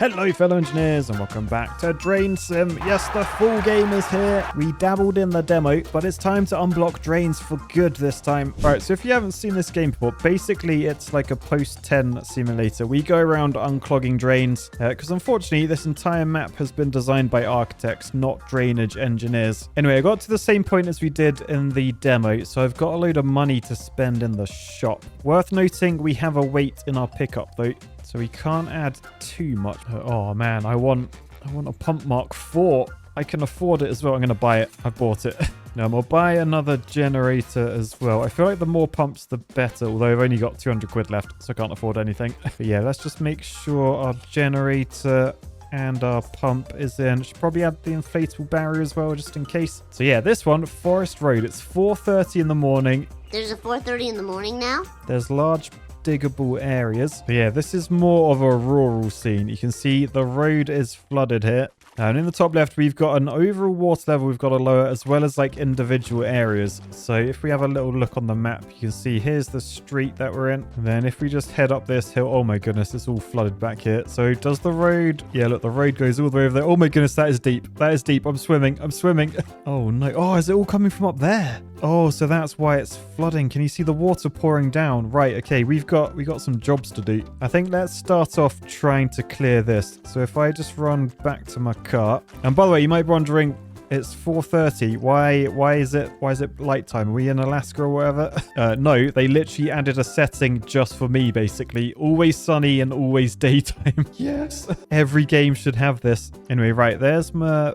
Hello fellow engineers and welcome back to DrainSim. Yes, the full game is here. We dabbled in the demo, but it's time to unblock drains for good this time. Alright, so if you haven't seen this game before, basically it's like a post-10 simulator. We go around unclogging drains, because unfortunately this entire map has been designed by architects, not drainage engineers. Anyway, I got to the same point as we did in the demo, so I've got a load of money to spend in the shop. Worth noting, we have a weight in our pickup though, so we can't add too much. Oh man, I want a pump Mark 4. I can afford it as well. I'm going to buy it. I bought it. Now I'll buy another generator as well. I feel like the more pumps, the better. Although I've only got 200 quid left, so I can't afford anything. But yeah, let's just make sure our generator and our pump is in. Should probably add the inflatable barrier as well, just in case. So yeah, this one, Forest Road. It's 4:30 in the morning. There's a 4:30 in the morning now? There's large diggable areas. But yeah, this is more of a rural scene. You can see the road is flooded here. And in the top left, we've got an overall water level we've got to lower, as well as like individual areas. So if we have a little look on the map, you can see here's the street that we're in. And then if we just head up this hill, oh my goodness, it's all flooded back here. So does the road... Yeah, look, the road goes all the way over there. Oh my goodness, that is deep. That is deep. I'm swimming. Oh no. Oh, is it all coming from up there? Oh, so that's why it's flooding. Can you see the water pouring down? Right, okay, we got some jobs to do. I think let's start off trying to clear this. So if I just run back to my car. And by the way, you might be wondering, it's 4:30. Why is it light time? Are we in Alaska or whatever? No, they literally added a setting just for me, basically. Always sunny and always daytime. Yes. Every game should have this. Anyway, right, there's my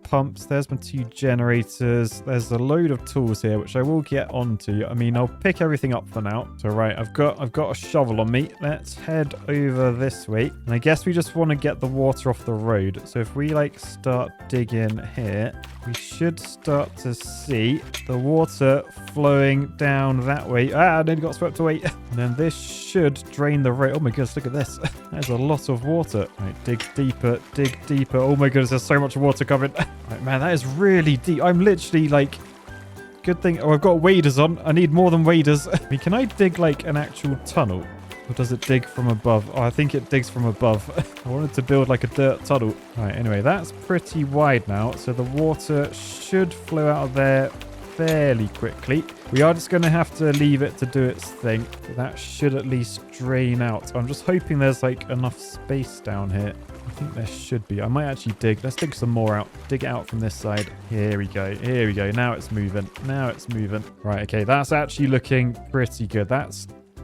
pumps, there's my 2 generators. There's a load of tools here, which I will get onto. I mean, I'll pick everything up for now. So right, I've got a shovel on me. Let's head over this way. And I guess we just want to get the water off the road. So if we like start digging here, we should start to see the water flowing down that way. Ah, I nearly got swept away. And then this should drain the road. Oh my goodness, look at this. There's a lot of water. Right, dig deeper, dig deeper. Oh my goodness, there's so much water coming. Right, man, that is really deep. I'm literally like... Good thing... Oh, I've got waders on. I need more than waders. I mean, can I dig like an actual tunnel? Or does it dig from above? Oh, I think it digs from above. I wanted to build like a dirt tunnel. All right, anyway, that's pretty wide now. So the water should flow out of there fairly quickly. We are just going to have to leave it to do its thing. But that should at least drain out. I'm just hoping there's like enough space down here. I think there should be. I might actually dig. Let's dig some more out. Dig it out from this side. Here we go. Here we go. Now it's moving. Now it's moving. Right, okay. That's actually looking pretty good.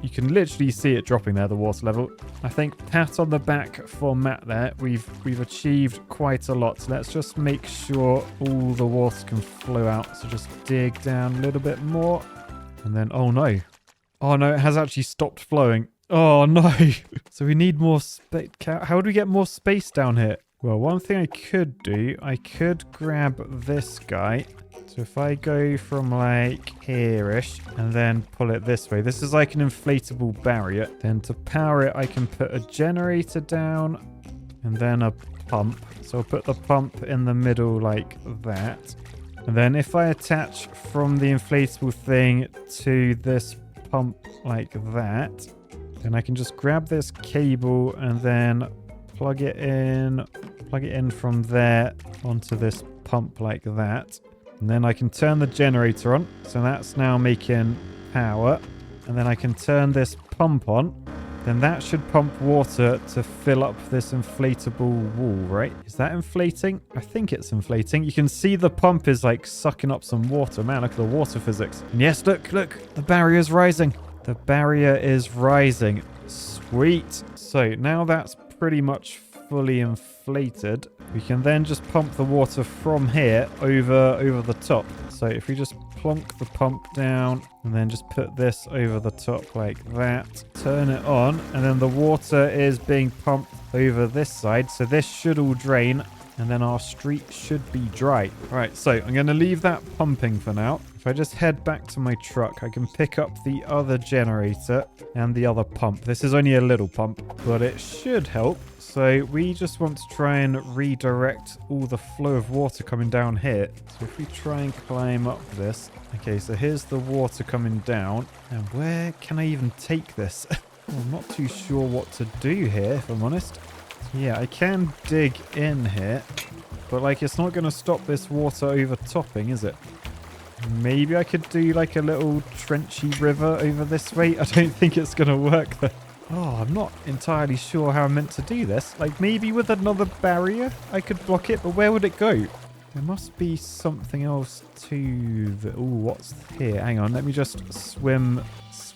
You can literally see it dropping there, the water level. I think pat on the back for Matt there. We've achieved quite a lot. So let's just make sure all the water can flow out. So just dig down a little bit more. And then, oh no. Oh no, it has actually stopped flowing. Oh no. So we need more space. How do we get more space down here? Well, one thing I could do, I could grab this guy. So if I go from like here-ish and then pull it this way, this is like an inflatable barrier. Then to power it, I can put a generator down and then a pump. So I'll put the pump in the middle like that. And then if I attach from the inflatable thing to this pump like that, then I can just grab this cable and then plug it in from there onto this pump like that. And then I can turn the generator on. So that's now making power. And then I can turn this pump on. Then that should pump water to fill up this inflatable wall, right? Is that inflating? I think it's inflating. You can see the pump is like sucking up some water. Man, look at the water physics. And yes, look. The barrier is rising. The barrier is rising. Sweet. So now that's pretty much fully inflated. We can then just pump the water from here over the top. So if we just plonk the pump down and then just put this over the top like that, turn it on, and then the water is being pumped over this side. So this should all drain and then our street should be dry. All right, so I'm going to leave that pumping for now. If I just head back to my truck, I can pick up the other generator and the other pump. This is only a little pump, but it should help. So we just want to try and redirect all the flow of water coming down here. So if we try and climb up this. Okay, so here's the water coming down. And where can I even take this? Well, I'm not too sure what to do here, if I'm honest. Yeah, I can dig in here, but like it's not going to stop this water overtopping, is it? Maybe I could do like a little trenchy river over this way. I don't think it's going to work though. Oh, I'm not entirely sure how I'm meant to do this. Like maybe with another barrier I could block it, but where would it go? There must be something else to the... Oh, what's here? Hang on, let me just swim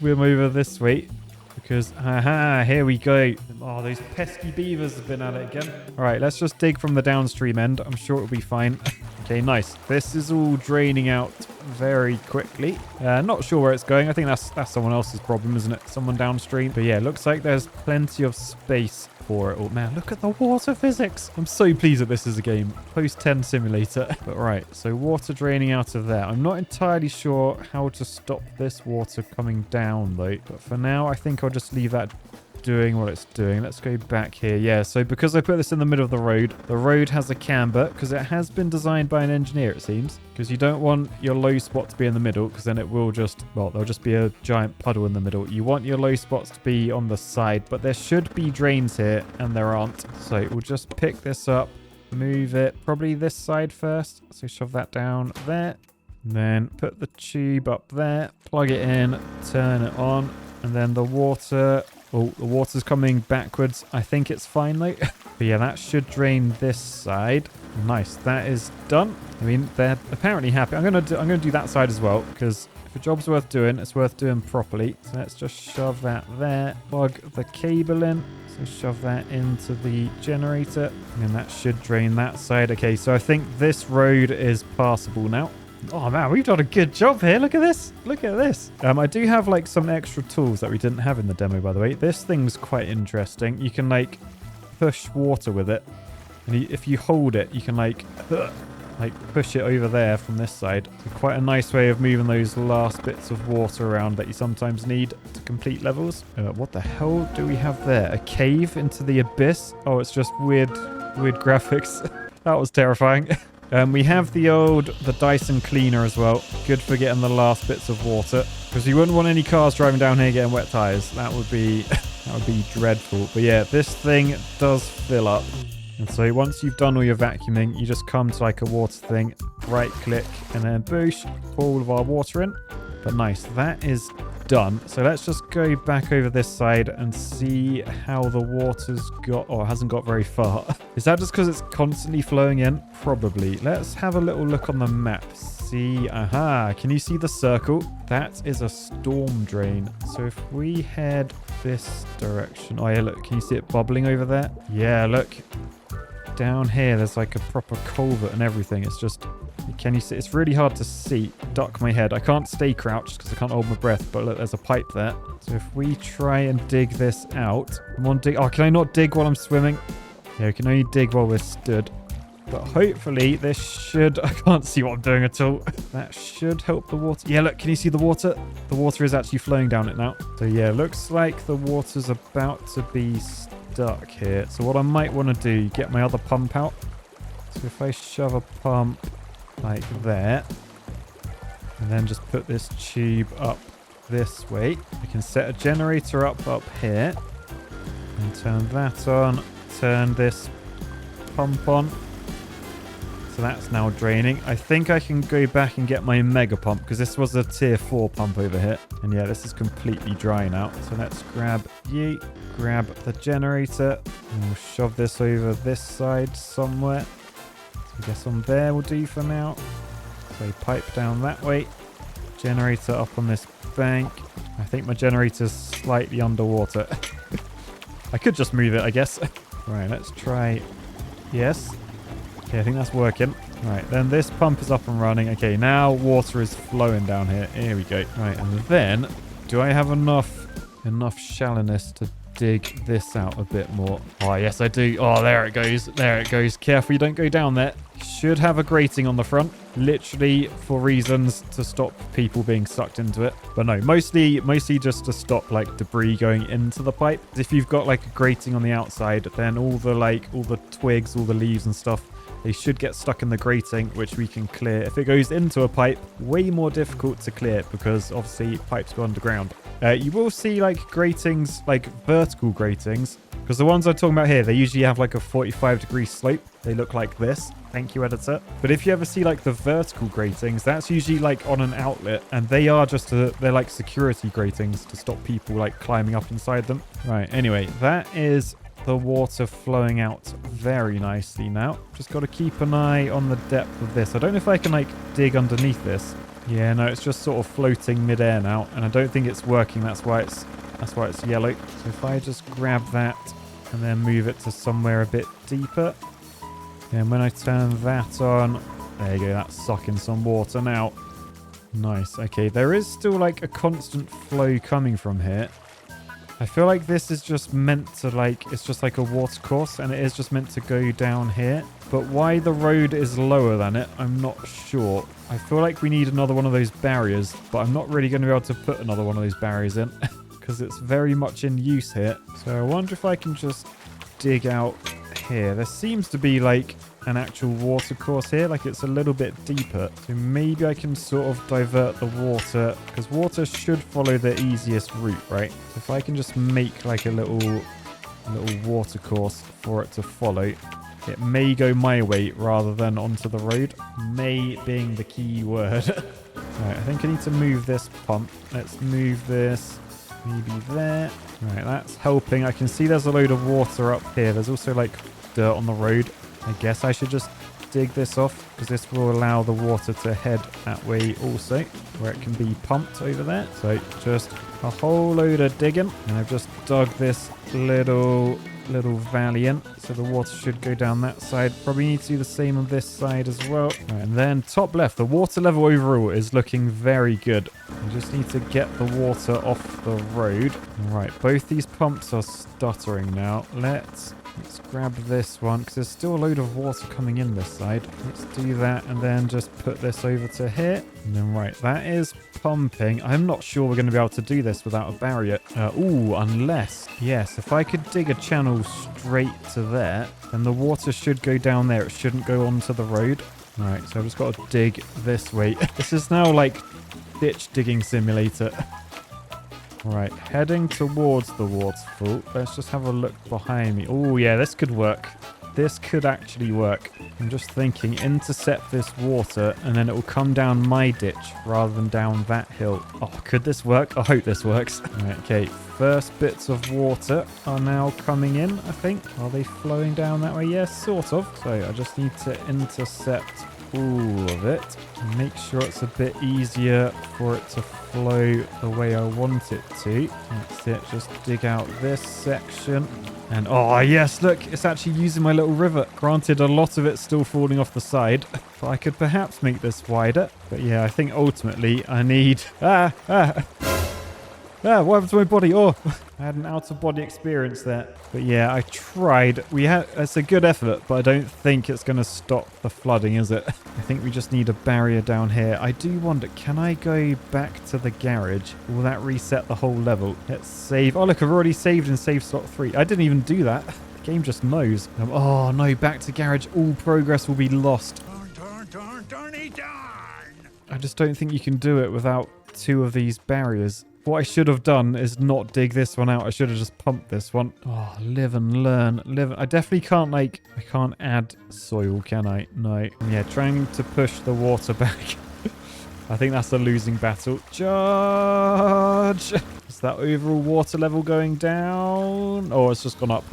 over this way. Because, haha, here we go. Oh, those pesky beavers have been at it again. All right, let's just dig from the downstream end. I'm sure it'll be fine. Okay, nice. This is all draining out very quickly. Not sure where it's going. I think that's someone else's problem, isn't it? Someone downstream. But yeah, looks like there's plenty of space for it. Oh man, look at the water physics. I'm so pleased that this is a game. Post 10 simulator. But right, so water draining out of there. I'm not entirely sure how to stop this water coming down though. But for now, I think I'll just leave that doing what it's doing. Let's go back here. Yeah, so because I put this in the middle of the road has a camber because it has been designed by an engineer, it seems. Because you don't want your low spot to be in the middle because then it will just, well, there'll just be a giant puddle in the middle. You want your low spots to be on the side, but there should be drains here and there aren't. So we'll just pick this up, move it, probably this side first. So shove that down there. And then put the tube up there, plug it in, turn it on, and then the water... Oh, the water's coming backwards. I think it's fine though. But yeah, that should drain this side. Nice. That is done. I mean, they're apparently happy. I'm gonna do that side as well because if a job's worth doing, it's worth doing properly. So let's just shove that there. Plug the cable in. So shove that into the generator, and that should drain that side. Okay, so I think this road is passable now. Oh man, we've done a good job here. Look at this. Look at this. I do have like some extra tools that we didn't have in the demo, by the way. This thing's quite interesting. You can like push water with it. And if you hold it, you can like push it over there from this side. So quite a nice way of moving those last bits of water around that you sometimes need to complete levels. What the hell do we have there? A cave into the abyss? Oh, it's just weird graphics. That was terrifying. We have the Dyson cleaner as well. Good for getting the last bits of water. Because you wouldn't want any cars driving down here getting wet tires. That would be dreadful. But yeah, this thing does fill up. And so once you've done all your vacuuming, you just come to like a water thing, right click, and then boosh, pour all of our water in. But nice, that is done. So let's just go back over this side and see how the water's got, or hasn't got very far. Is that just because it's constantly flowing in? Probably. Let's have a little look on the map. See, aha, can you see the circle? That is a storm drain. So if we head this direction, oh yeah, look, can you see it bubbling over there? Yeah, look. Down here, there's like a proper culvert and everything. It's just, can you see? It's really hard to see. Duck my head. I can't stay crouched because I can't hold my breath, but look, there's a pipe there. So if we try and dig this out, come on, dig. Oh, can I not dig while I'm swimming? Yeah, we can only dig while we're stood. But hopefully this should, I can't see what I'm doing at all. That should help the water. Yeah, look, can you see the water? The water is actually flowing down it now. So yeah, looks like the water's about to be stuck here. So what I might want to do, get my other pump out. So if I shove a pump like there, and then just put this tube up this way, I can set a generator up here, and turn that on, turn this pump on. So that's now draining. I think I can go back and get my mega pump because this was a tier 4 pump over here. And yeah, this is completely dry now. So let's grab the generator, and we'll shove this over this side somewhere. So I guess on there will do for now. So pipe down that way. Generator up on this bank. I think my generator's slightly underwater. I could just move it, I guess. Right, let's try. Yes. Okay, I think that's working. Right, then this pump is up and running. Okay, now water is flowing down here. Here we go. Right, and then do I have enough shallowness to dig this out a bit more? Oh, yes, I do. Oh, there it goes. There it goes. Careful you don't go down there. Should have a grating on the front, literally for reasons to stop people being sucked into it. But no, mostly just to stop like debris going into the pipe. If you've got like a grating on the outside, then all the twigs, all the leaves and stuff, they should get stuck in the grating, which we can clear. If it goes into a pipe, way more difficult to clear because obviously pipes go underground. You will see like gratings, like vertical gratings, Because the ones I'm talking about here, they usually have like a 45-degree slope. They look like this. Thank you, editor. But if you ever see like the vertical gratings, that's usually like on an outlet, and they are just they're like security gratings to stop people like climbing up inside them. Right. Anyway, that is the water flowing out very nicely now. Just got to keep an eye on the depth of this. I don't know if I can like dig underneath this. Yeah, no, it's just sort of floating midair now, and I don't think it's working. That's why it's yellow. So if I just grab that and then move it to somewhere a bit deeper, and when I turn that on, there you go, that's sucking some water now. Nice. Okay, there is still like a constant flow coming from here. I feel like this is just meant to like, it's just like a water course, and it is just meant to go down here. But why the road is lower than it, I'm not sure. I feel like we need another one of those barriers, but I'm not really going to be able to put another one of those barriers in because it's very much in use here. So I wonder if I can just dig out here. There seems to be like an actual water course here, like it's a little bit deeper. So maybe I can sort of divert the water, because water should follow the easiest route, right? So if I can just make like a little water course for it to follow, it may go my way rather than onto the road. May being the key word. Right, I think I need to move this pump. Let's move this maybe there. Right, that's helping. I can see there's a load of water up here. There's also like dirt on the road. I guess I should just dig this off, because this will allow the water to head that way also, where it can be pumped over there. So just a whole load of digging, and I've just dug this little valley in, so the water should go down that side. Probably need to do the same on this side as well. Right, and then top left, the water level overall is looking very good. We just need to get the water off the road. Right, both these pumps are stuttering now. Let's grab this one, because there's still a load of water coming in this side. Let's do that, and then just put this over to here. And then, right, that is pumping. I'm not sure we're going to be able to do this without a barrier. Unless, yes, if I could dig a channel straight to there, then the water should go down there. It shouldn't go onto the road. Right, so I've just got to dig this way. This is now like ditch digging simulator. Right, heading towards the waterfall. Let's just have a look behind me. Oh, yeah, this could work. This could actually work. I'm just thinking, intercept this water, and then it will come down my ditch rather than down that hill. Oh, could this work? I hope this works. Right, okay, first bits of water are now coming in, I think. Are they flowing down that way? Yes, sort of. So I just need to intercept all of it and make sure it's a bit easier for it to flow the way I want it to. That's it. Just dig out this section. And oh yes, look, it's actually using my little river. Granted, a lot of it's still falling off the side, but I could perhaps make this wider. But yeah, I think ultimately I need... what happened to my body? Oh, I had an out-of-body experience there. But yeah, I tried. It's a good effort, but I don't think it's going to stop the flooding, is it? I think we just need a barrier down here. I do wonder, can I go back to the garage? Will that reset the whole level? Let's save. Oh, look, I've already saved in save slot 3. I didn't even do that. The game just knows. Oh, no, back to garage. All progress will be lost. I just don't think you can do it without 2 of these barriers. What I should have done is not dig this one out. I should have just pumped this one. Oh, live and learn. I definitely can't, I can't add soil, can I? No. Yeah, trying to push the water back. I think that's a losing battle. Charge! Is that overall water level going down? Oh, it's just gone up.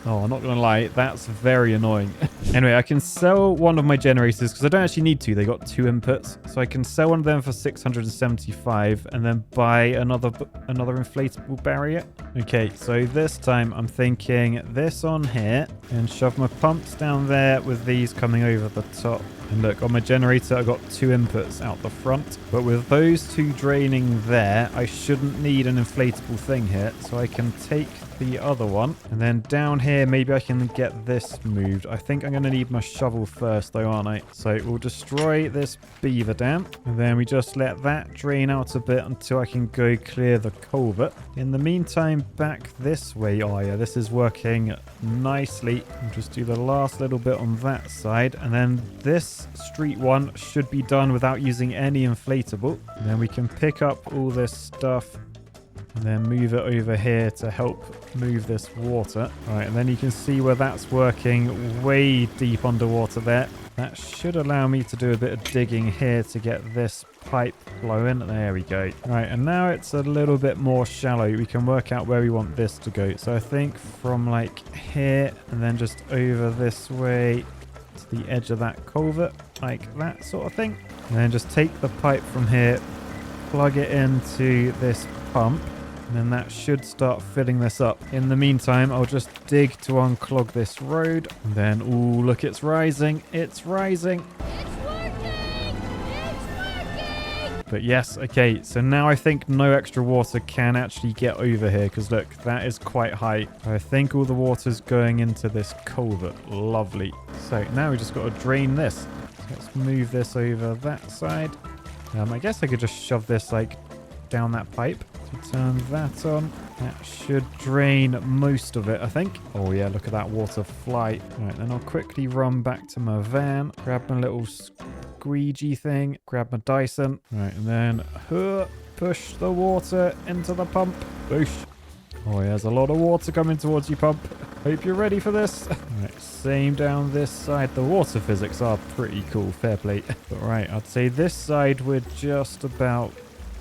Oh, I'm not going to lie. That's very annoying. Anyway, I can sell one of my generators because I don't actually need to. They got 2 inputs. So I can sell one of them for 675 and then buy another inflatable barrier. Okay, so this time I'm thinking this on here and shove my pumps down there with these coming over the top. And look, on my generator, I got 2 inputs out the front. But with those 2 draining there, I shouldn't need an inflatable thing here. So I can take the other one. And then down here, maybe I can get this moved. I think I'm going to need my shovel first, though, aren't I? So we'll destroy this beaver dam. And then we just let that drain out a bit until I can go clear the culvert. In the meantime, back this way. Oh, yeah, this is working nicely. We'll just do the last little bit on that side. And then this street one should be done without using any inflatable. And then we can pick up all this stuff and then move it over here to help move this water. All right, and then you can see where that's working way deep underwater there. That should allow me to do a bit of digging here to get this pipe flowing. There we go. All right, and now it's a little bit more shallow. We can work out where we want this to go. So I think from like here and then just over this way to the edge of that culvert, like that sort of thing. And then just take the pipe from here, plug it into this pump, and then that should start filling this up. In the meantime, I'll just dig to unclog this road. And then, ooh, look, it's rising. It's rising. It's working! It's working! But yes, okay, so now I think no extra water can actually get over here, because look, that is quite high. I think all the water's going into this culvert. Lovely. So now we just got to drain this. So let's move this over that side. I guess I could just shove this like down that pipe to turn that on. That should drain most of it, I think. Oh yeah, look at that water fly. All right, then I'll quickly run back to my van, grab my little squeegee thing, grab my Dyson. All right, and then push the water into the pump. Boosh. Oh, yeah, there's a lot of water coming towards you, pump. Hope you're ready for this. All right, same down this side. The water physics are pretty cool. Fair play. But right, I'd say this side we're just about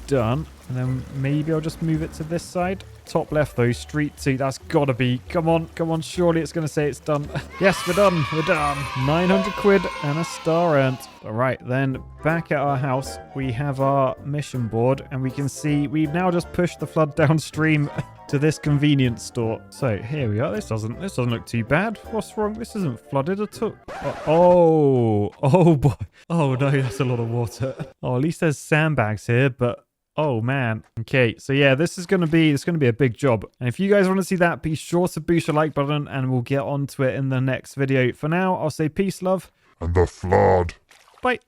done. And then maybe I'll just move it to this side. Top left, though, street 2. That's got to be. Come on, come on. Surely it's going to say it's done. Yes, we're done. We're done. 900 quid and a star earned. All right, then back at our house, we have our mission board. And we can see we've now just pushed the flood downstream to this convenience store. So here we are. This doesn't look too bad. What's wrong? This isn't flooded at all. Oh boy. Oh no, that's a lot of water. Oh, at least there's sandbags here, but oh man. Okay, so yeah, it's gonna be a big job. And if you guys want to see that, be sure to boost your like button and we'll get onto it in the next video. For now, I'll say peace, love. And the flood. Bye.